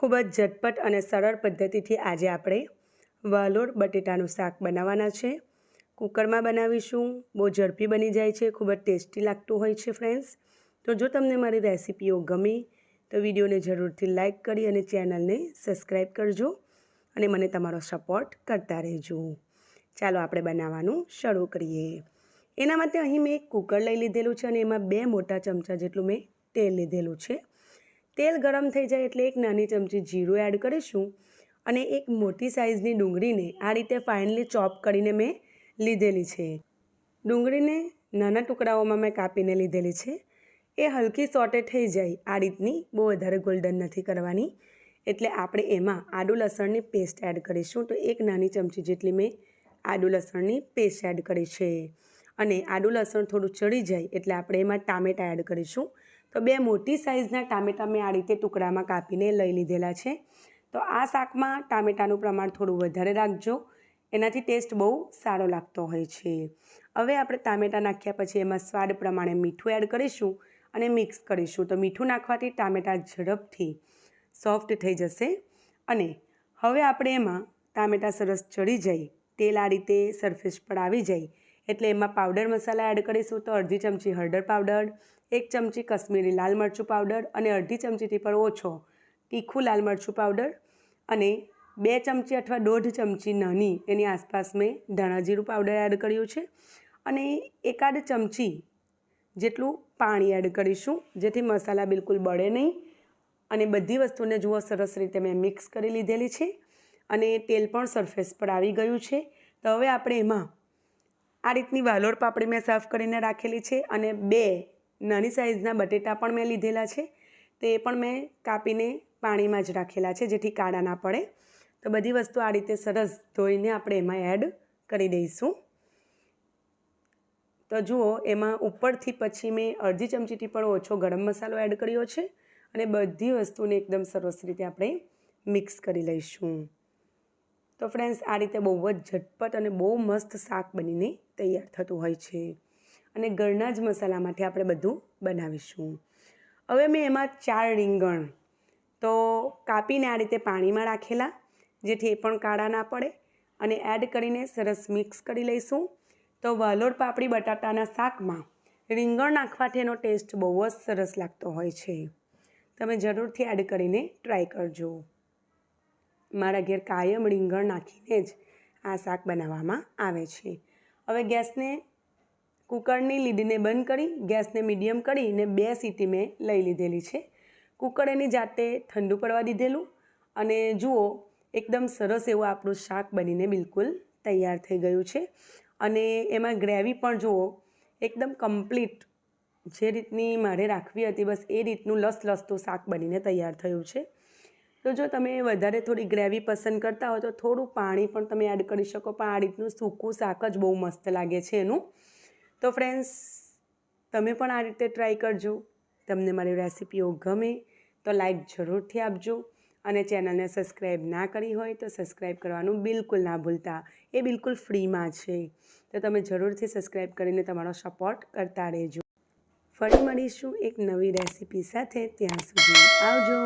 ખૂબ જ ઝટપટ અને સરળ પદ્ધતિથી આજે આપણે વાલોડ બટેટાનું શાક બનાવવાના છે। કુકરમાં બનાવીશું, બહુ ઝડપી બની જાય છે, ખૂબ જ ટેસ્ટી લાગતું હોય છે ફ્રેન્ડ્સ। તો જો તમને મારી રેસિપીઓ ગમી તો વિડીયોને જરૂરથી લાઇક કરી અને ચેનલને સબસ્ક્રાઈબ કરજો અને મને તમારો સપોર્ટ કરતા રહેજો। ચાલો આપણે બનાવવાનું શરૂ કરીએ। એના માટે અહીં મેં એક કુકર લઈ લીધેલું છે અને એમાં 2 મોટા ચમચા જેટલું મેં તેલ લીધેલું છે। તેલ ગરમ થઈ જાય એટલે એક નાની ચમચી જીરું એડ કરીશું અને એક મોટી સાઇઝની ડુંગળીને આ રીતે ફાઇનલી ચોપ કરીને મેં લીધેલી છે। ડુંગળીને નાના ટુકડાઓમાં મેં કાપીને લીધેલી છે। એ હલકી સોટે થઈ જાય આ રીતની, બહુ વધારે ગોલ્ડન નથી કરવાની। એટલે આપણે એમાં આદુ લસણની પેસ્ટ એડ કરીશું। તો એક નાની ચમચી જેટલી મેં આદુ લસણની પેસ્ટ એડ કરી છે અને આદુ લસણ થોડું ચડી જાય એટલે આપણે એમાં ટામેટાં એડ કરીશું। તો 2 મોટી સાઇઝના ટામેટાં મેં આ રીતે ટુકડામાં કાપીને લઈ લીધેલા છે। તો આ શાકમાં ટામેટાનું પ્રમાણ થોડું વધારે રાખજો, એનાથી ટેસ્ટ બહુ સારો લાગતો હોય છે। હવે આપણે ટામેટાં નાખ્યા પછી એમાં સ્વાદ પ્રમાણે મીઠું એડ કરીશું અને મિક્સ કરીશું। તો મીઠું નાખવાથી ટામેટાં ઝડપથી સોફ્ટ થઈ જશે અને હવે આપણે એમાં ટામેટાં સરસ ચડી જાય, તેલ આ રીતે સરફેસ પર આવી જાય એટલે એમાં પાવડર મસાલા એડ કરીશું। તો અડધી ચમચી હળદર પાવડર, 1 ચમચી કશ્મીરી લાલ મરચું પાવડર અને અડધી ચમચીથી પણ ઓછો તીખું લાલ મરચું પાવડર અને 2 ચમચી અથવા 1.5 ચમચી નાની એની આસપાસ મેં ધાણા જીરું પાવડર એડ કર્યું છે અને 1 ચમચી જેટલું પાણી એડ કરીશું જેથી મસાલા બિલકુલ બળે નહીં અને બધી વસ્તુને જુઓ સરસ રીતે મેં મિક્સ કરી લીધેલી છે અને તેલ પણ સરફેસ પર આવી ગયું છે। તો હવે આપણે એમાં આ રીતની વાલોડ પાપડી મેં સાફ કરીને રાખેલી છે અને 2 નાની સાઇઝના બટેટા પણ મેં લીધેલા છે। તો એ પણ મેં કાપીને પાણીમાં જ રાખેલા છે જેથી કાળા ના પડે। તો બધી વસ્તુ આ રીતે સરસ ધોઈને આપણે એમાં એડ કરી દઈશું। તો જુઓ એમાં ઉપરથી પછી મેં અડધી ચમચીથી પણ ઓછો ગરમ મસાલો એડ કર્યો છે અને બધી વસ્તુને એકદમ સરસ રીતે આપણે મિક્સ કરી લઈશું। તો ફ્રેન્ડ્સ આ રીતે બહુ જ ઝટપટ અને બહુ મસ્ત શાક બનીને તૈયાર થતું હોય છે અને ઘરના જ મસાલામાંથી આપણે બધું બનાવીશું। હવે મેં એમાં 4 રીંગણ તો કાપીને આ રીતે પાણીમાં રાખેલા જેથી એ પણ કાળા ના પડે અને એડ કરીને સરસ મિક્સ કરી લઈશું। તો વાલોડ પાપડી બટાટાના શાકમાં રીંગણ નાખવાથી એનો ટેસ્ટ બહુ જ સરસ લાગતો હોય છે। તમે જરૂરથી એડ કરીને ટ્રાય કરજો। મારા ઘેર કાયમ રીંગણ નાખીને જ આ શાક બનાવવામાં આવે છે। હવે ગેસને કુકરની લીડને બંધ કરી ગેસને મીડિયમ કરીને 2 સીટી મેં લઈ લીધેલી છે। કુકર એની જાતે ઠંડુ પડવા દીધેલું અને જુઓ એકદમ સરસ એવું આપણું શાક બનીને બિલકુલ તૈયાર થઈ ગયું છે અને એમાં ગ્રેવી પણ જુઓ એકદમ કમ્પ્લીટ જે રીતની મારે રાખવી હતી બસ એ રીતનું લસલસતું શાક બનીને તૈયાર થયું છે। તો જો તમે વધારે થોડી ગ્રેવી પસંદ કરતા હોય તો થોડું પાણી પણ તમે એડ કરી શકો, પણ આ રીતનું સૂકું શાક જ બહુ મસ્ત લાગે છે એનું। તો ફ્રેન્ડ્સ તમે પણ આ રીતે ટ્રાય કરજો। તમને મારી રેસિપીઓ ગમે તો લાઈક જરૂરથી આપજો અને ચેનલને સબસ્ક્રાઈબ ના કરી હોય તો સબસ્ક્રાઈબ કરવાનું બિલકુલ ના ભૂલતા, એ બિલકુલ ફ્રીમાં છે। તો તમે જરૂરથી સબસ્ક્રાઈબ કરીને તમારો સપોર્ટ કરતા રહેજો। ફરી મળીશું એક નવી રેસિપી સાથે, ત્યાં સુધી આવજો।